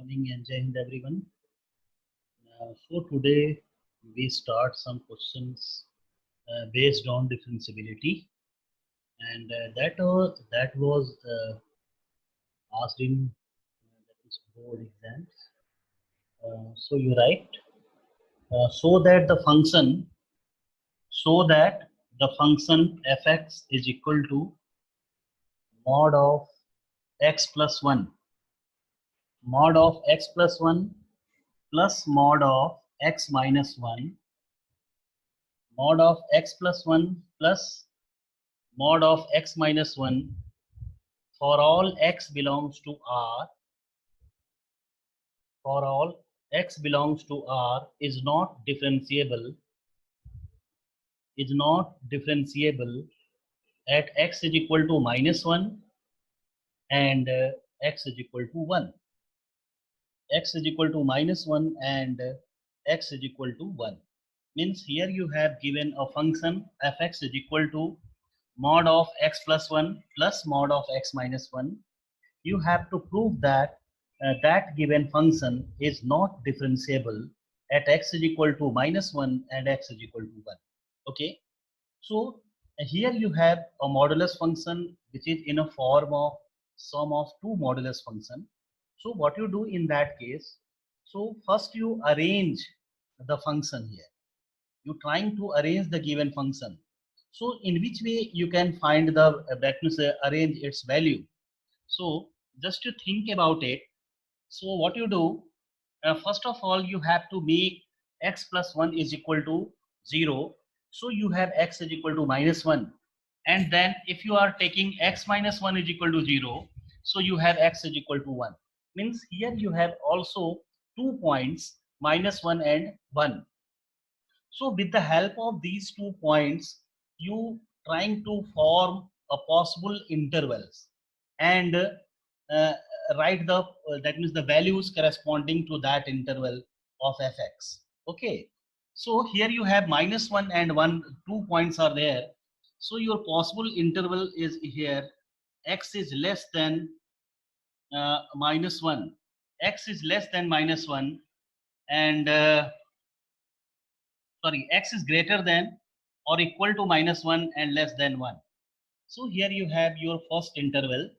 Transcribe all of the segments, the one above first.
Morning and Jai Hind everyone. So today we start some questions based on differentiability, and that was asked in that is board exams. So you write so that the function fx is equal to mod of x plus 1 mod of x plus 1 plus mod of x minus 1 mod of x plus 1 plus mod of x minus 1 for all x belongs to R, for all x belongs to R is not differentiable at x is equal to minus 1 and x is equal to 1. X is equal to minus 1 and x is equal to 1. Means here you have given a function fx is equal to mod of x plus 1 plus mod of x minus 1. You have to prove that that given function is not differentiable at x is equal to minus 1 and x is equal to 1. Okay, so here you have a modulus function which is in a form of sum of two modulus function. So what you do in that case, so first you arrange the function here. You trying to arrange the given function. So in which way you can find the that means arrange its value. So just to think about it. So what you do, first of all, you have to make x plus 1 is equal to 0. So you have x is equal to minus 1. And then if you are taking x minus 1 is equal to 0, so you have x is equal to 1. Means here you have also 2 points, minus 1 and 1. So with the help of these 2 points, you trying to form a possible intervals and write the that means the values corresponding to that interval of fx. Okay, so here you have minus 1 and 1, 2 points are there. So your possible interval is here x is less than minus 1, x is less than minus 1 and x is greater than or equal to minus 1 and less than 1. So here you have your first interval,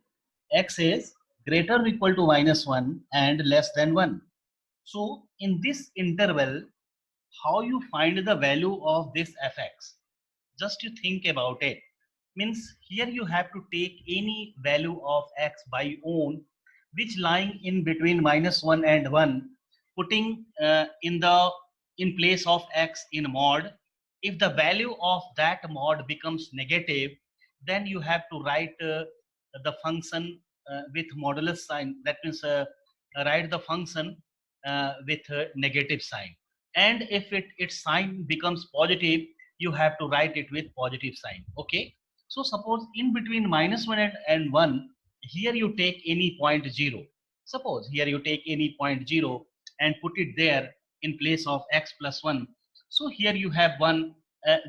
x is greater or equal to minus 1 and less than 1. So in this interval, how you find the value of this fx? Just to think about it. Means here you have to take any value of x by own, which lying in between minus 1 and 1, putting in place of x in mod. If the value of that mod becomes negative, then you have to write the function with modulus sign. That means write the function with a negative sign. And if its sign becomes positive, you have to write it with positive sign. Okay, so suppose in between minus 1 and 1, here you take any point 0. Suppose here you take any point 0 and put it there in place of x plus 1. So here you have 1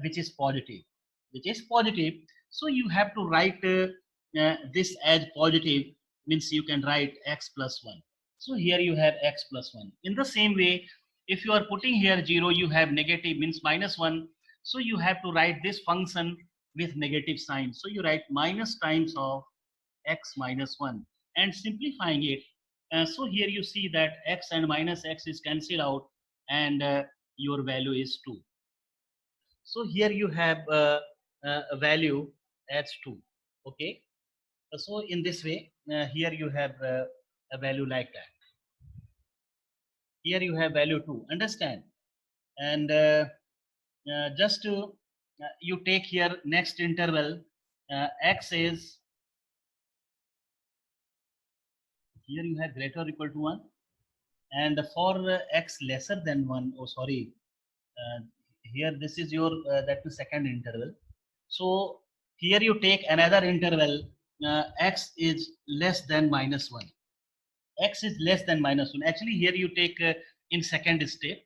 which is positive, so you have to write this as positive. Means you can write x plus 1. So here you have x plus 1. In the same way, if you are putting here 0, you have negative, means minus 1. So you have to write this function with negative sign. So you write minus times of x minus 1 and simplifying it. So here you see that x and minus x is cancelled out and your value is 2. So here you have a value as 2. Okay. So in this way, here you have a value like that. Here you have value 2. Understand? And just to you take here next interval, x is here you have greater or equal to 1, and for x lesser than 1, oh sorry, here this is your that is second interval. So here you take another interval, x is less than minus 1. X is less than minus 1. Actually here you take in second step,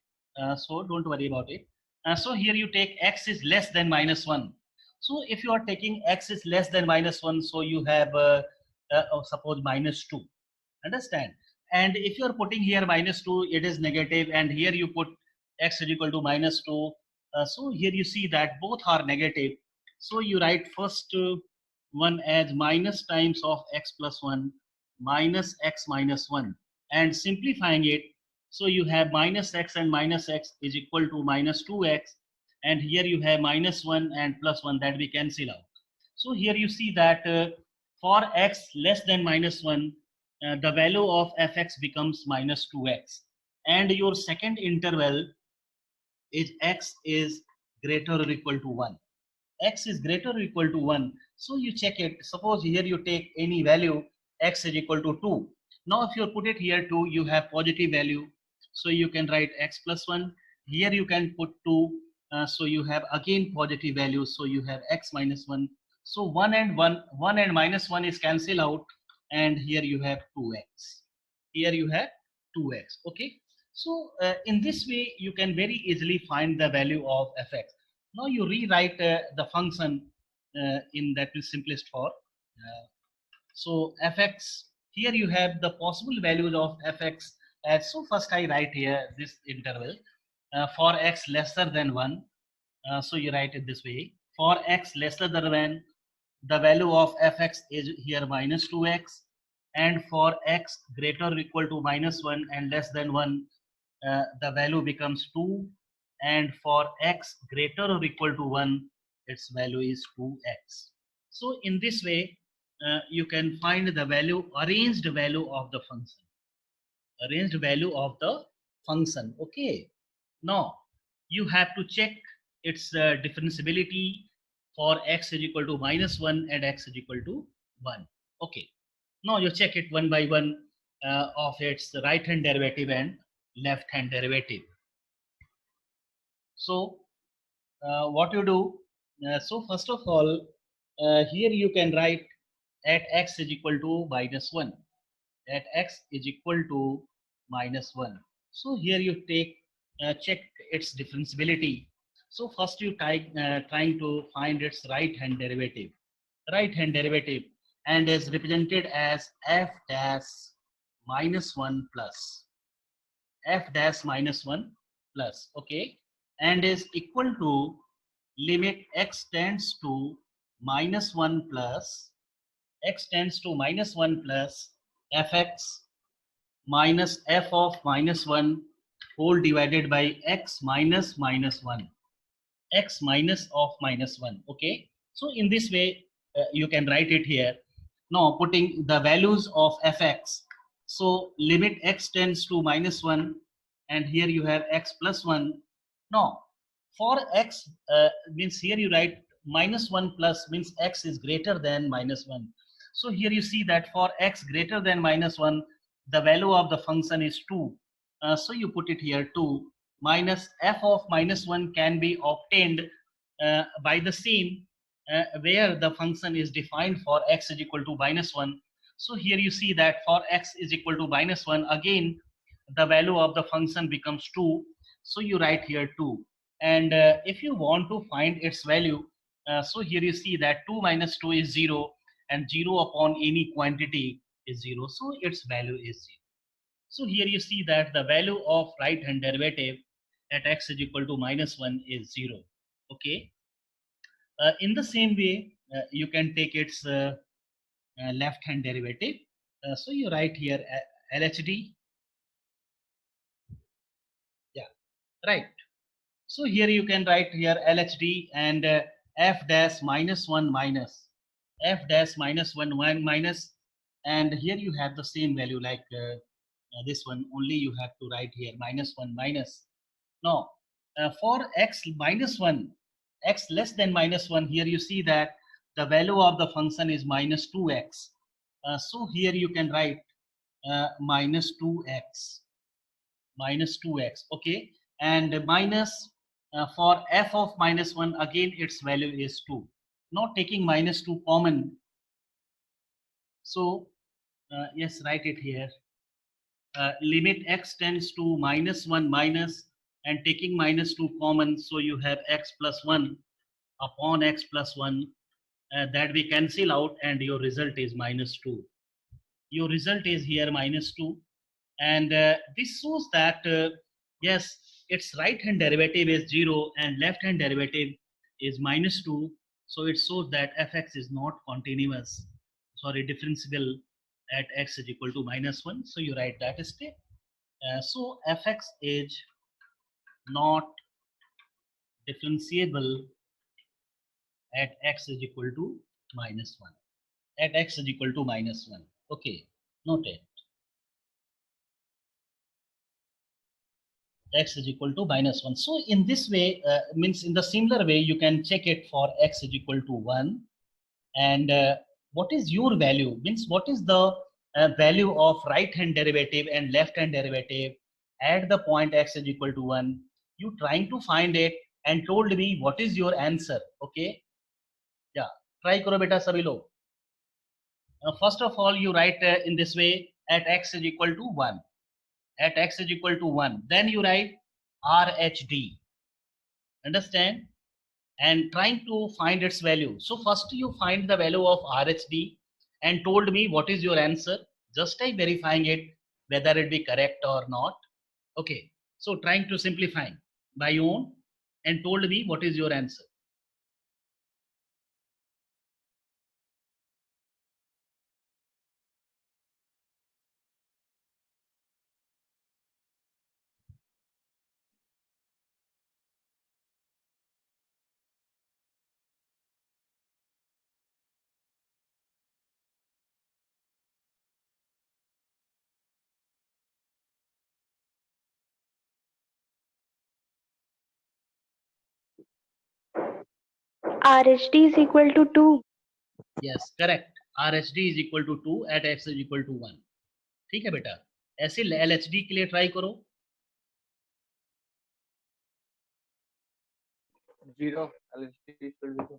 so don't worry about it. So here you take x is less than minus 1. So if you are taking x is less than minus 1, so you have suppose minus 2. Understand? And if you are putting here -2, it is negative, and here you put x is equal to -2. So here you see that both are negative. So you write first one as minus times of x plus 1 minus x minus 1, and simplifying it, so you have minus x and minus x is equal to minus 2x, and here you have minus 1 and plus 1 that we cancel out. So here you see that for x less than minus 1, the value of fx becomes minus 2x, and your second interval is x is greater or equal to 1. X is greater or equal to 1. So you check it. Suppose here you take any value, x is equal to 2. Now if you put it here 2, you have positive value. So you can write x plus 1. Here you can put 2. So you have again positive value. So you have x minus 1. So 1 and 1, 1 and minus 1 is cancel out. And here you have 2x. Here you have 2x. Okay. So in this way, you can very easily find the value of fx. Now you rewrite the function in that is simplest form. So fx, here you have the possible values of fx as, so first I write here this interval for x lesser than 1. So you write it this way. For x lesser than 1, the value of fx is here minus 2x, and for x greater or equal to minus 1 and less than 1, the value becomes 2, and for x greater or equal to 1, its value is 2x. So in this way, you can find the value, arranged value of the function. Arranged value of the function. Okay. Now you have to check its differentiability for x is equal to minus 1 and x is equal to 1. Okay. Now you check it one by one of its right hand derivative and left hand derivative. So what you do, so first of all, here you can write at x is equal to minus 1, at x is equal to minus 1. So here you take check its differentiability. So first you trying to find its right hand derivative, and is represented as f dash minus 1 plus f dash minus 1 plus, okay, and is equal to limit x tends to minus 1 plus x tends to minus 1 plus fx minus f of minus 1 whole divided by x minus minus 1, x minus of minus 1. Okay, so in this way you can write it here. Now putting the values of fx, so limit x tends to minus 1, and here you have x plus 1. Now for x means here you write minus 1 plus means x is greater than minus 1. So here you see that for x greater than minus 1, the value of the function is 2. So you put it here 2 minus f of minus 1 can be obtained by the same where the function is defined for x is equal to minus 1. So here you see that for x is equal to minus 1, again the value of the function becomes 2. So you write here 2. And if you want to find its value, so here you see that 2 minus 2 is 0, and 0 upon any quantity is 0. So its value is 0. So here you see that the value of right hand derivative at x is equal to minus 1 is 0. Okay. In the same way, you can take its left hand derivative. So you write here LHD. Yeah, right. So here you can write here LHD and f dash minus 1 minus f dash minus 1 1 minus, and here you have the same value like this one, only you have to write here minus 1 minus. Now for x minus 1, x less than minus 1, here you see that the value of the function is minus 2x. So here you can write minus 2x, okay, and minus for f of minus 1, again its value is 2. Not taking minus 2 common, so yes, write it here. Limit x tends to minus 1 minus, and taking minus 2 common, so you have x plus 1 upon x plus 1, that we cancel out, and your result is minus 2. Your result is here minus 2. And this shows that yes, its right hand derivative is 0 and left hand derivative is -2. So it shows that fx is not continuous, sorry, differentiable at x is equal to -1. So you write that step. So fx is not differentiable at x is equal to -1. At x is equal to -1. Okay, noted. X is equal to -1. So in this way, means in the similar way, you can check it for x is equal to 1. And what is your value? Means what is the value of right hand derivative and left hand derivative at the point x is equal to 1? You trying to find it and told me what is your answer. Okay. Yeah. Try karo beta sabhi log. First of all, you write in this way at x is equal to 1. At x is equal to 1. Then you write RHD. Understand? And trying to find its value. So first you find the value of RHD and told me what is your answer. Just by verifying it, whether it be correct or not. Okay. So trying to simplify by own and told me what is your answer. RHD is equal to 2. Yes, correct. RHD is equal to 2 at x is equal to 1. ठीक है बेटा, ऐसे LHD के लिए try करो. 0. LHD is equal to 0.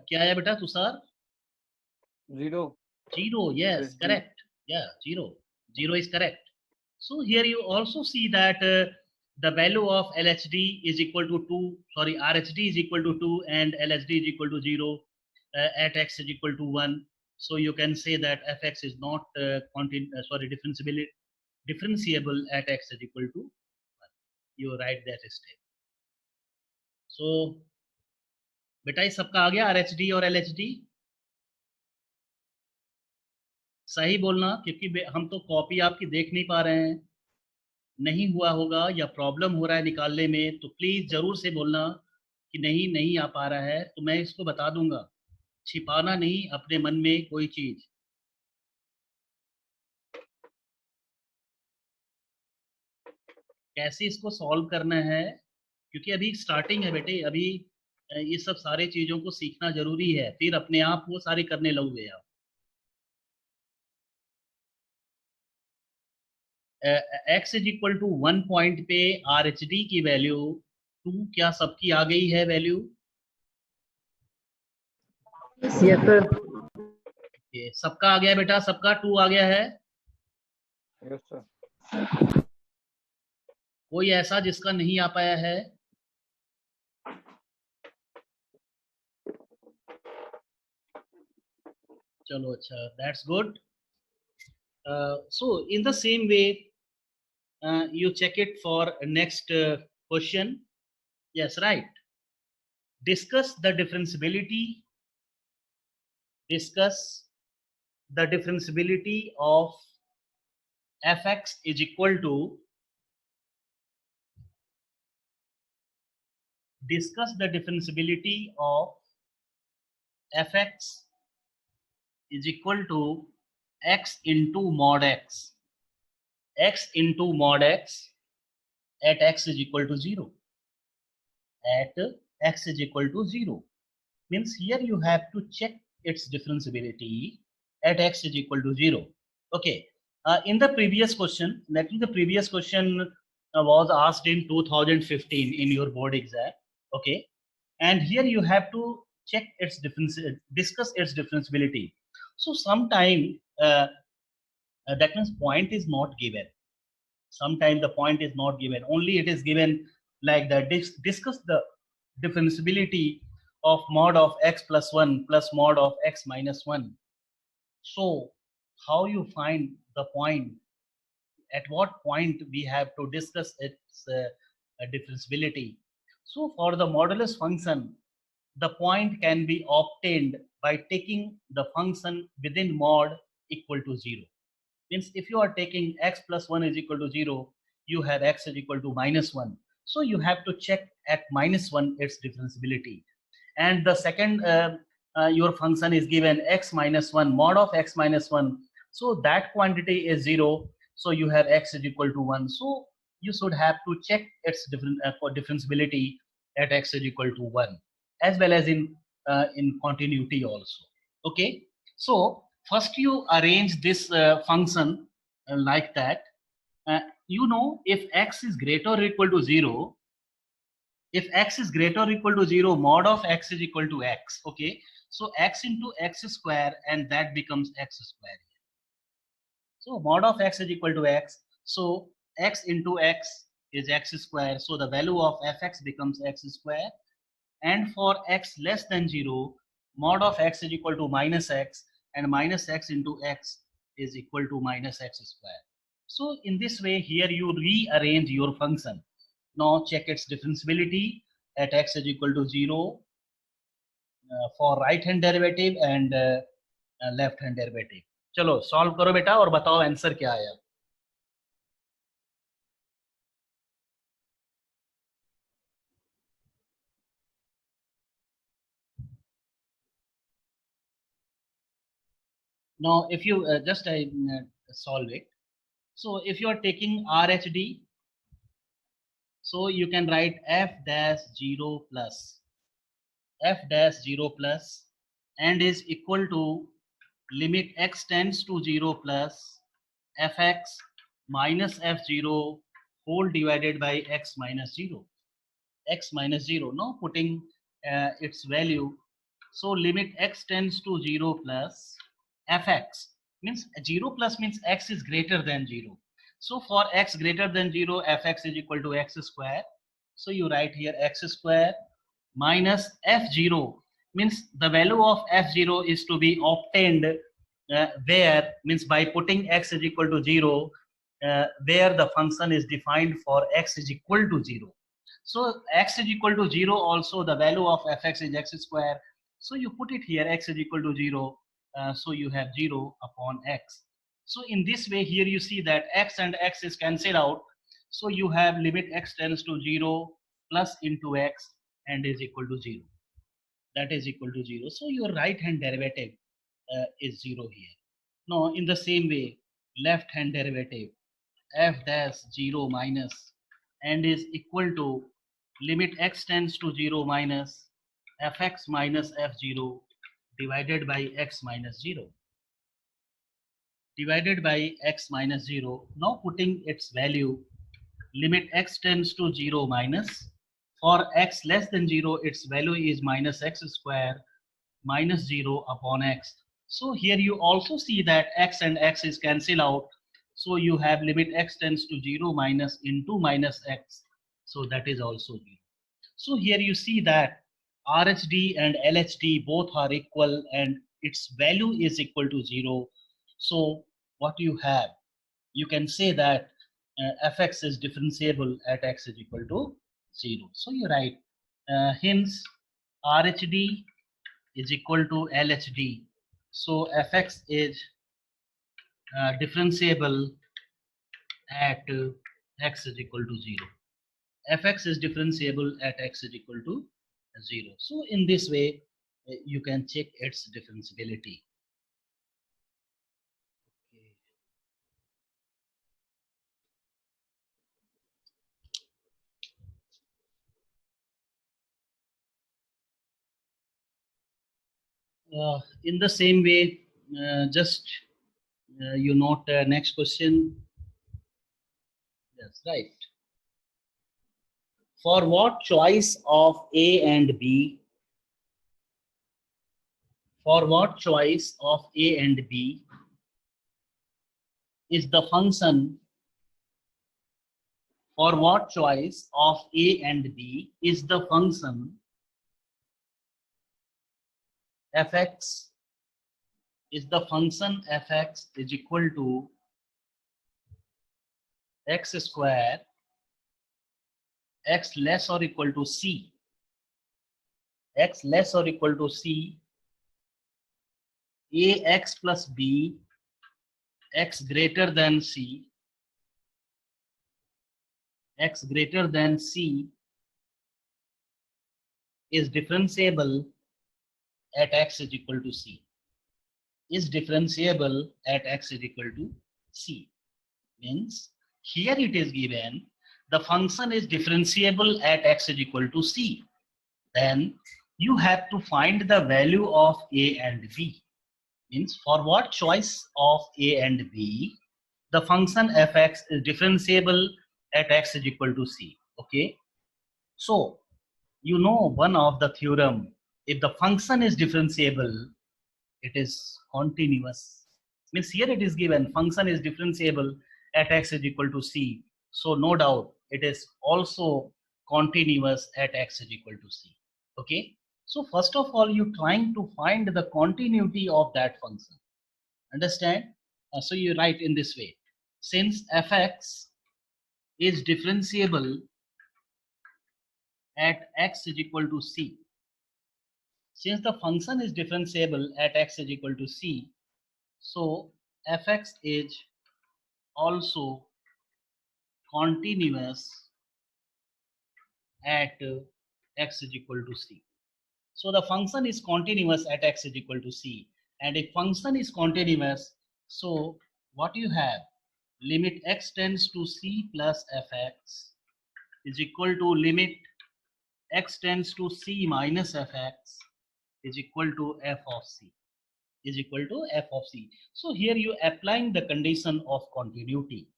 क्या आया बेटा Tushar? 0. 0, yes, LHD. correct. Yeah, 0. 0 is correct. So here you also see that the value of LHD is equal to 2, sorry, RHD is equal to 2 and LHD is equal to 0 at x is equal to 1. So you can say that fx is not differentiable at x is equal to 1. You write that step. So बेटा ये सबका आ गया RHD और LHD. सही बोलना, क्योंकि हम तो कॉपी आपकी देख नहीं पा रहे हैं. नहीं हुआ होगा या प्रॉब्लम हो रहा है निकालने में तो प्लीज जरूर से बोलना कि नहीं आ पा रहा है, तो मैं इसको बता दूंगा. छिपाना नहीं अपने मन में कोई चीज. कैसे इसको सॉल्व करना है, क्योंकि अभी स्टार्टिंग है बेटे. अभी ये सब सारे चीजों को सीखना जरूरी है, फिर अपने आप वो सारे करने लगोगे आप. x is equal to 1 point पे RHD की वैल्यू 2 क्या सबकी आ गई है वैल्यू? Yes sir. ये सबका आ गया बेटा, सबका 2 आ गया है. Yes, sir. कोई ऐसा जिसका नहीं आ पाया है? चलो अच्छा, that's good. So in the same way, you check it for next question. Yes, right. Discuss the differentiability. Discuss the differentiability of fx is equal to. Discuss the differentiability of fx is equal to x into mod x. X into mod x at x is equal to 0. At x is equal to 0. Means here you have to check its differentiability at x is equal to 0. Okay. In the previous question, that is the previous question was asked in 2015 in your board exam. Okay. And here you have to check its difference, discuss its differentiability. So sometime that means point is not given. Sometimes the point is not given. Only it is given like that. Discuss the differentiability of mod of x plus 1 plus mod of x minus 1. So how you find the point, at what point we have to discuss its differentiability. So for the modulus function, the point can be obtained by taking the function within mod equal to 0. Means if you are taking x plus 1 is equal to 0, you have x is equal to minus 1. So you have to check at minus 1 its differentiability. And the second, your function is given x minus 1 mod of x minus 1. So that quantity is 0. So you have x is equal to 1. So you should have to check its differentiability at x is equal to 1, as well as in continuity also. Okay. So first you arrange this function like that. You know, if x is greater or equal to 0, if x is greater or equal to 0, mod of x is equal to x. Okay, so x into x square, and that becomes x square. So mod of x is equal to x. So x into x is x square. So the value of fx becomes x square. And for x less than 0, mod of x is equal to minus x, and minus x into x is equal to minus x square. So in this way, here you rearrange your function. Now check its differentiability at x is equal to 0 for right hand derivative and left hand derivative. चलो solve करो बेटा और बताओ answer क्या आया. Now if you just solve it. So if you are taking RHD, so you can write f dash 0 plus and is equal to limit x tends to 0 plus fx minus f0 whole divided by x minus 0. Now putting its value. So limit x tends to 0 plus fx means 0 plus means x is greater than 0. So for x greater than 0, fx is equal to x square. So you write here x square minus f0 means the value of f0 is to be obtained where means by putting x is equal to 0 where the function is defined for x is equal to 0. So x is equal to 0 also the value of fx is x square. So you put it here x is equal to 0. So you have 0 upon x. So in this way here you see that x and x is cancelled out. So you have limit x tends to 0 plus into x and is equal to 0. That is equal to 0. So your right hand derivative is 0 here. Now in the same way left hand derivative f dash 0 minus and is equal to limit x tends to 0 minus fx minus f0 divided by x minus 0 divided by x minus 0. Now putting its value, limit x tends to 0 minus, for x less than 0 its value is minus x square minus 0 upon x. So here you also see that x and x is cancelled out. So you have limit x tends to 0 minus into minus x. So that is also 0. So here you see that RHD and LHD both are equal and its value is equal to 0. So what you have, you can say that fx is differentiable at x is equal to 0. So you write hence RHD is equal to LHD. So fx is differentiable at x is equal to 0. Fx is differentiable at x is equal to 0. So in this way, you can check its differentiability. In the same way, just you note next question. Yes, right. For what choice of A and B? For what choice of A and B is the function? For what choice of A and B is the function fx is the function fx is equal to x square, x less or equal to c, x less or equal to c, ax plus b, x greater than c, x greater than c is differentiable at x is equal to c, is differentiable at x is equal to c. Means here it is given the function is differentiable at x is equal to c. Then you have to find the value of a and b. Means for what choice of a and b, the function fx is differentiable at x is equal to c. Okay, so you know one of the theorem, if the function is differentiable, it is continuous. Means here it is given function is differentiable at x is equal to c, so no doubt it is also continuous at x is equal to c. Okay, so first of all you trying to find the continuity of that function, understand? So you write in this way, since fx is differentiable at x is equal to c, since the function is differentiable at x is equal to c, so fx is also continuous at x is equal to c. So the function is continuous at x is equal to c, and if function is continuous, so what you have, limit x tends to c plus fx is equal to limit x tends to c minus fx is equal to f of c, is equal to f of c. So here you applying the condition of continuity,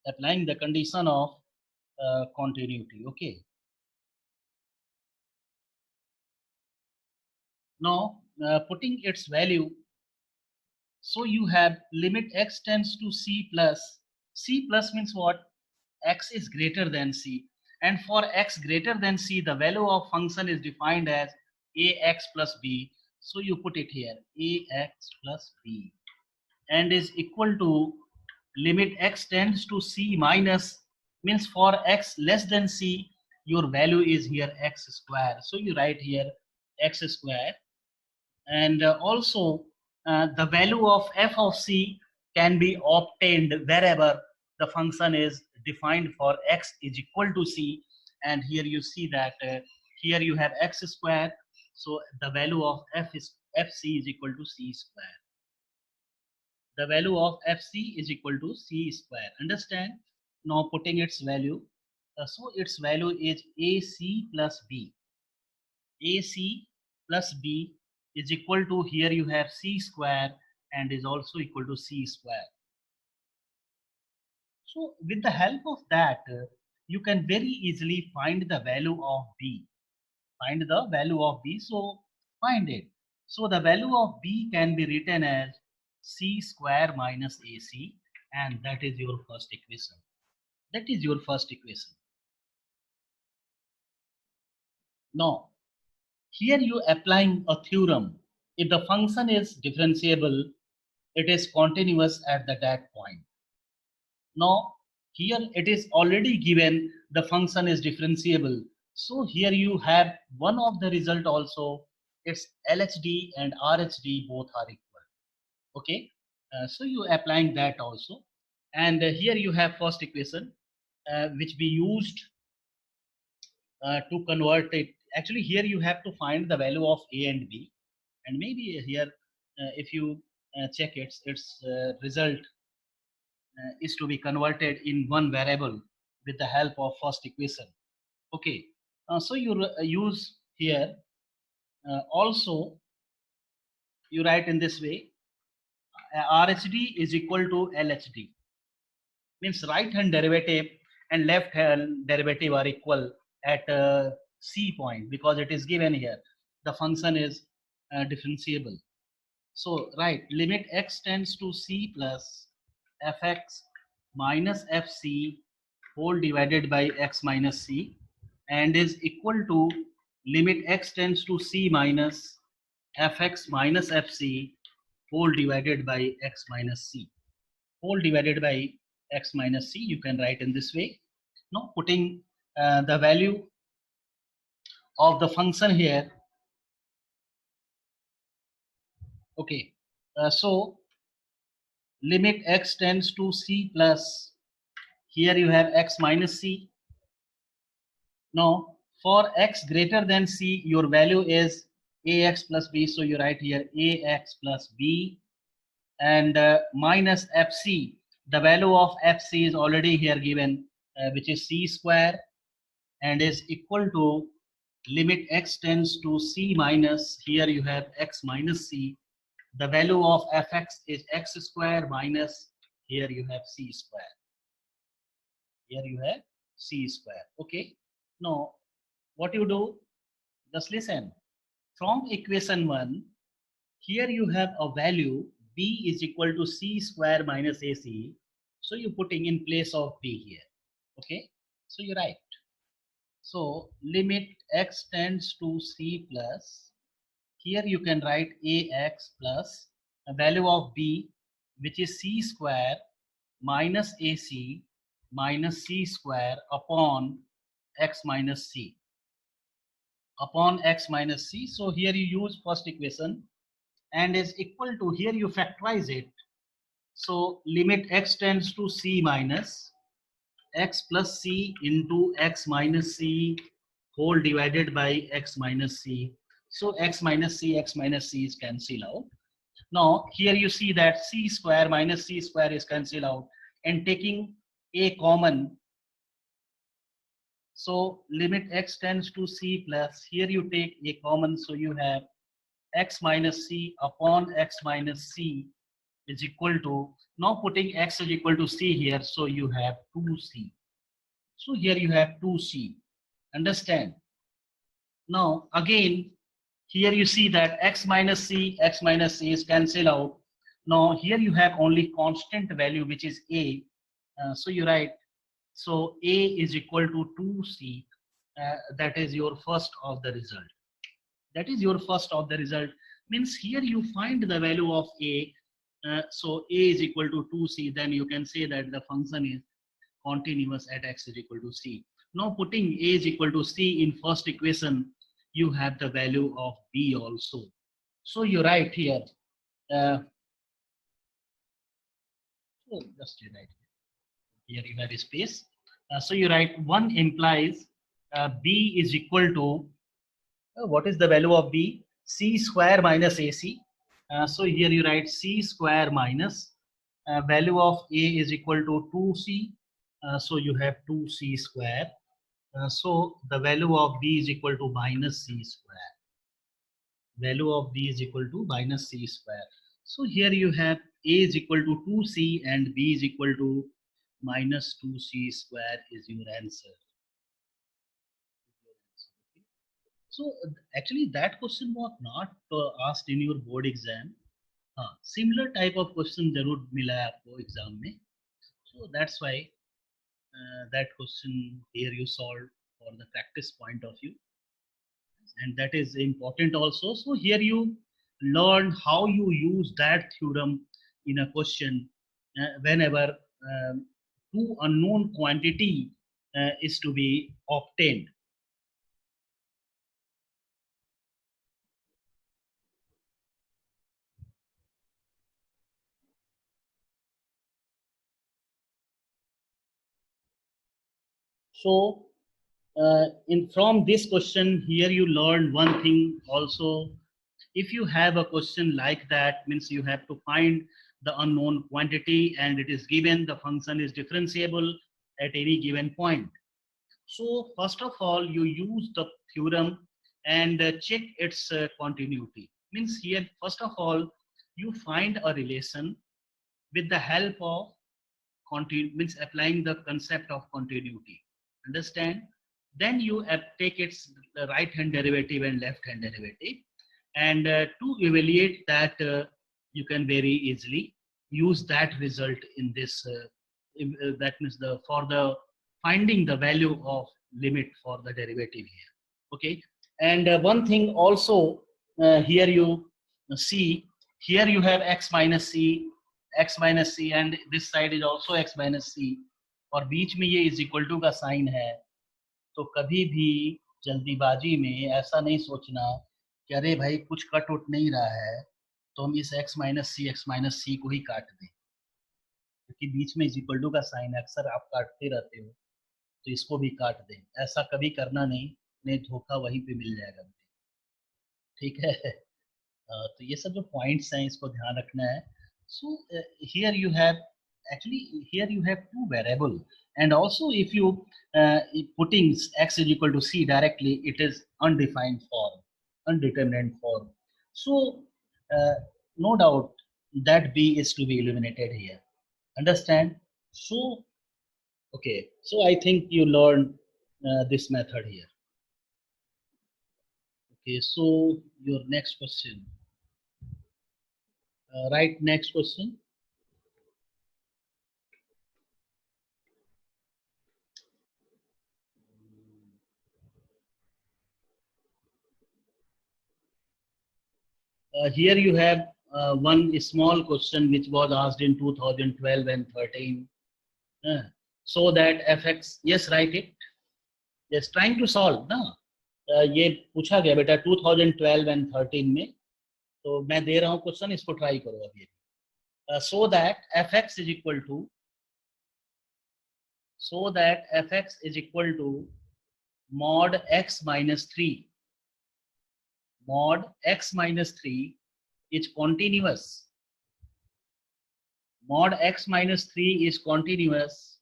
applying the condition of continuity. Okay, now putting its value, so you have limit x tends to c plus means what, x is greater than c, and for x greater than c the value of function is defined as ax plus b, so you put it here ax plus b, and is equal to limit x tends to c minus, means for x less than c your value is here x square, so you write here x square, and also the value of f of c can be obtained wherever the function is defined for x is equal to c, and here you see that here you have x square, so the value of fc is equal to c square, the value of fc is equal to c square, understand? Now putting its value, so its value is ac plus b, ac plus b is equal to, here you have c square and is also equal to c square. So with the help of that, you can very easily find the value of b, find the value of b, so find it. So the value of b can be written as c square minus ac, and that is your first equation, that is your first equation. Now here you applying a theorem, if the function is differentiable, it is continuous at that point. Now here it is already given the function is differentiable, so here you have one of the result also, its LHD and RHD both are equal. Okay, so you applying that also, and here you have first equation which we used to convert it. Actually here you have to find the value of a and b, and maybe here if you check its result is to be converted in one variable with the help of first equation. Okay, so you use here also you write in this way, RHD is equal to LHD, means right hand derivative and left hand derivative are equal at c point, because it is given here the function is differentiable. So right, limit x tends to c plus fx minus fc whole divided by x minus c, and is equal to limit x tends to c minus fx minus fc whole divided by x minus c. Whole divided by x minus c, you can write in this way. Now putting the value of the function here. Okay, so limit x tends to c plus, here you have x minus c. Now for x greater than c, your value is ax plus b, so you write here ax plus b, and minus fc. The value of fc is already here given, which is c square, and is equal to limit x tends to c minus, here you have x minus c. The value of fx is x square minus, here you have c square. Here you have c square. Okay. Now, what you do? Just listen. From equation 1, here you have a value b is equal to c square minus ac. So you're putting in place of b here. Okay. So you write. So limit x tends to c plus, here you can write ax plus a value of b, which is c square minus ac minus c square upon x minus c. Upon x minus c. So here you use first equation and is equal to, here you factorize it. So limit x tends to c minus x plus c into x minus c whole divided by x minus c. So x minus c is cancelled out. Now here you see that c square minus c square is cancelled out, and taking a common. So limit x tends to c plus, here you take a common, so you have x minus c upon x minus c is equal to, now putting x is equal to c here, so you have 2c. So here you have 2c. Understand? Now again, here you see that x minus c is cancelled out. Now here you have only constant value, which is a. So you write, so a is equal to 2c. That is your first of the result. That is your first of the result. Means here you find the value of a. So a is equal to 2c. Then you can say that the function is continuous at x is equal to c. Now putting a is equal to c in first equation, you have the value of b also. So you write here. So just you write here. You have a space. So you write 1 implies b is equal to, what is the value of b? C square minus ac. So here you write c square minus value of a is equal to 2c. So you have 2c square. So the value of b is equal to minus c square. Value of b is equal to minus c square. So here you have a is equal to 2c and b is equal to minus 2c square is your answer. So actually that question was not asked in your board exam. Similar type of question जरूर मिला है आपको exam में. So that's why that question here you solved for the practice point of view, and that is important also. So here you learn how you use that theorem in a question whenever two unknown quantity is to be obtained. So from this question here you learn one thing also. If you have a question like that, means you have to find the unknown quantity and it is given the function is differentiable at any given point. So first of all you use the theorem and check its continuity. Means here first of all you find a relation with the help of means applying the concept of continuity. Understand? Then you take its right hand derivative and left hand derivative, and to evaluate that you can very easily use that result in this that means for the finding the value of limit for the derivative here. Okay, and one thing also here you see, here you have x minus c and this side is also x minus c और बीच में ये is equal to का sign है, तो कभी भी जल्दीबाजी में ऐसा नहीं सोचना कि अरे भाई कुछ कट उठ नहीं रहा है तो हम इस x माइनस सी को ही काट दें, क्योंकि बीच में इज इक्वल टू का साइन है, अक्सर आप काटते रहते हो, तो इसको भी काट दें, ऐसा कभी करना नहीं धोखा वहीं पे मिल जाएगा मुझे, ठीक है। तो ये सब जो पॉइंट्स हैं इसको ध्यान रखना है। So here you have actually here you have two variable, and also if you putting x is equal to c directly, it is undefined form, undetermined form, so no doubt that b is to be eliminated here, understand? So okay, so I think you learned this method here. Okay, so your next question, right, next question. Here you have one small question which was asked in 2012 and 13. So that fx, yes, write it. Yes, trying to solve ना. ये पूछा गया बेटा 2012 and 13 में, तो मैं दे रहा हूँ क्वेश्चन, इसको ट्राई करो अभी. So that fx is equal to mod x minus 3. Mod x minus 3 is continuous. Mod x minus 3 is continuous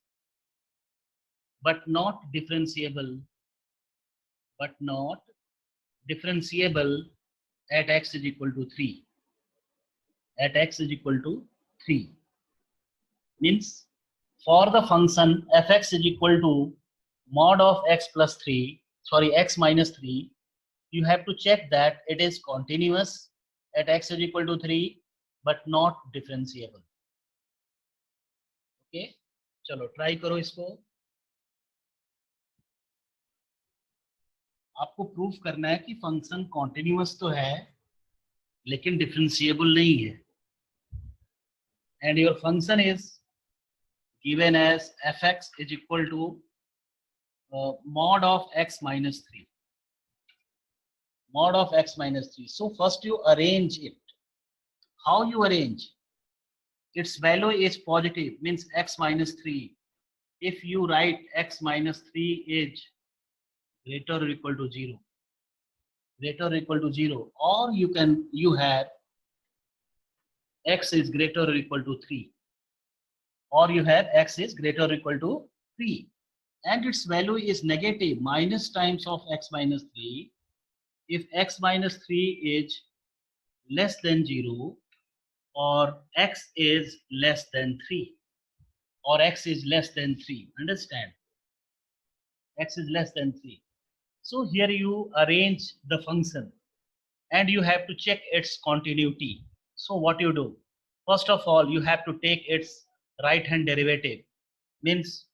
but not differentiable at x is equal to 3. At x is equal to 3 means for the function fx is equal to mod of x plus 3, sorry, x minus 3, you have to check that it is continuous at x is equal to 3 but not differentiable. Okay, चलो try करो इसको. आपको proof करना है कि function continuous तो है लेकिन डिफरेंशिएबल नहीं है, and your function is given as fx is equal to mod of x minus 3. Mod of x minus 3. So first you arrange it. How you arrange? Its value is positive, means x minus 3. If you write x minus 3 is greater or equal to 0, or you have x is greater or equal to 3, or you have x is greater or equal to 3, and its value is negative, minus times of x minus 3. If x minus 3 is less than 0, or x is less than 3, or x is less than 3, understand? X is less than 3. So here you arrange the function and you have to check its continuity. So what you do? First of all, you have to take its right hand derivative, means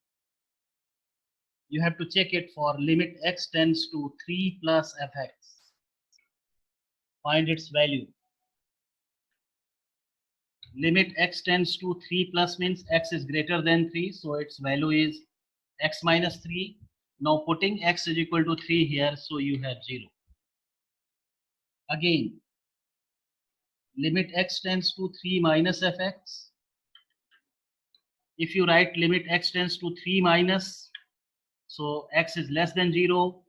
you have to check it for limit x tends to 3 plus fx. Find its value. Limit x tends to 3 plus means x is greater than 3, so its value is x minus 3. Now putting x is equal to 3 here, so you have 0. Again, limit x tends to 3 minus fx. If you write limit x tends to 3 minus, so x is less than 0,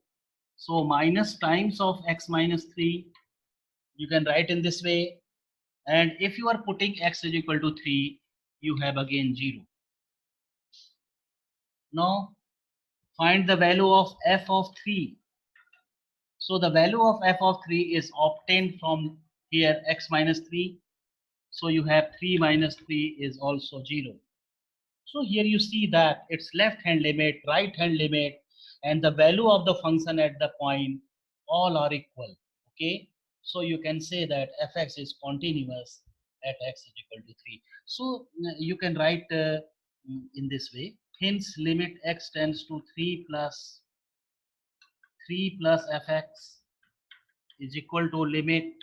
so minus times of x minus 3, you can write in this way. And if you are putting x is equal to 3, you have again 0. Now find the value of f of 3. So the value of f of 3 is obtained from here x minus 3. So you have 3 minus 3 is also 0. So here you see that its left hand limit, right hand limit, and the value of the function at the point all are equal. Okay, so you can say that fx is continuous at x is equal to 3. So you can write in this way. Hence limit x tends to 3 plus fx is equal to limit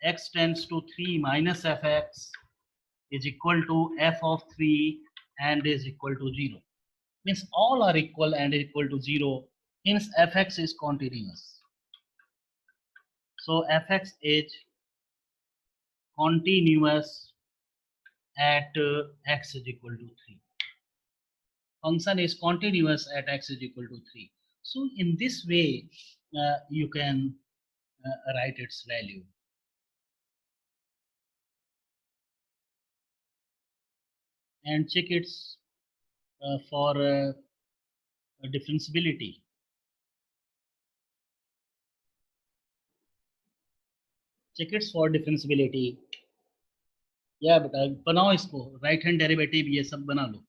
x tends to 3 minus fx is equal to f of 3 and is equal to 0. Means all are equal and equal to 0. Hence fx is continuous. So fx is continuous at x is equal to 3. Function is continuous at x is equal to 3. So in this way, you can write its value. And check its for differentiability. Check its for differentiability. या बेटा बनाओ इसको, right hand derivative ये सब बना लो.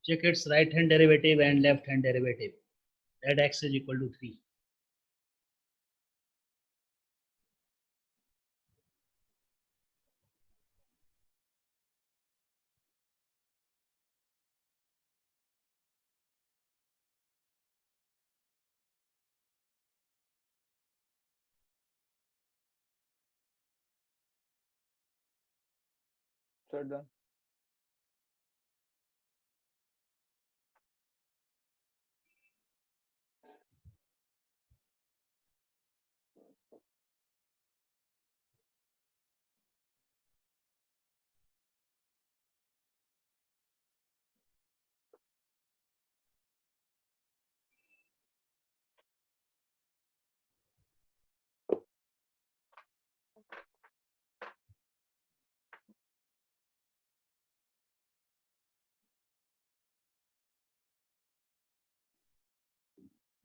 Check its right hand derivative and left hand derivative at x is equal to 3. Sir, done.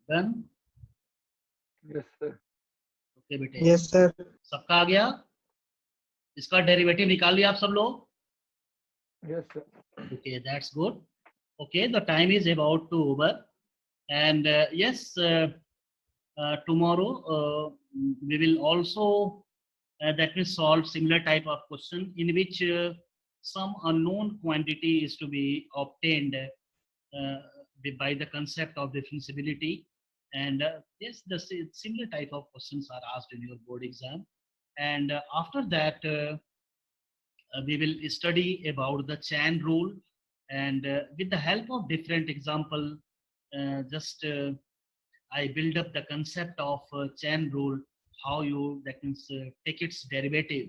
Done? Yes, sir. Okay बेटे. Yes, sir. सबका आ गया? इसका डेरिवेटिव निकाल लिया आप सब लोग? Yes, sir. Okay, that's good. Okay, the time is about to over, and yes, tomorrow we will also that will solve similar type of question in which some unknown quantity is to be obtained by the concept of differentiability, and yes, the similar type of questions are asked in your board exam, and after that we will study about the chain rule, and with the help of different example, just I build up the concept of chain rule, how you that means take its derivative,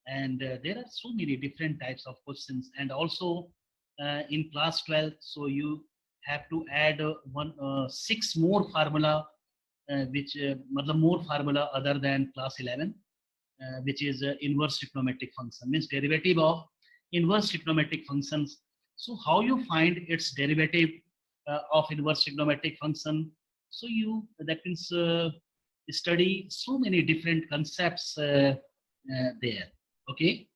and there are so many different types of questions, and also in class 12, so you have to add 6 more formula, which matlab more formula other than class 11, which is inverse trigonometric function, means derivative of inverse trigonometric functions. So how you find its derivative of inverse trigonometric function? So you that means study so many different concepts there. Okay.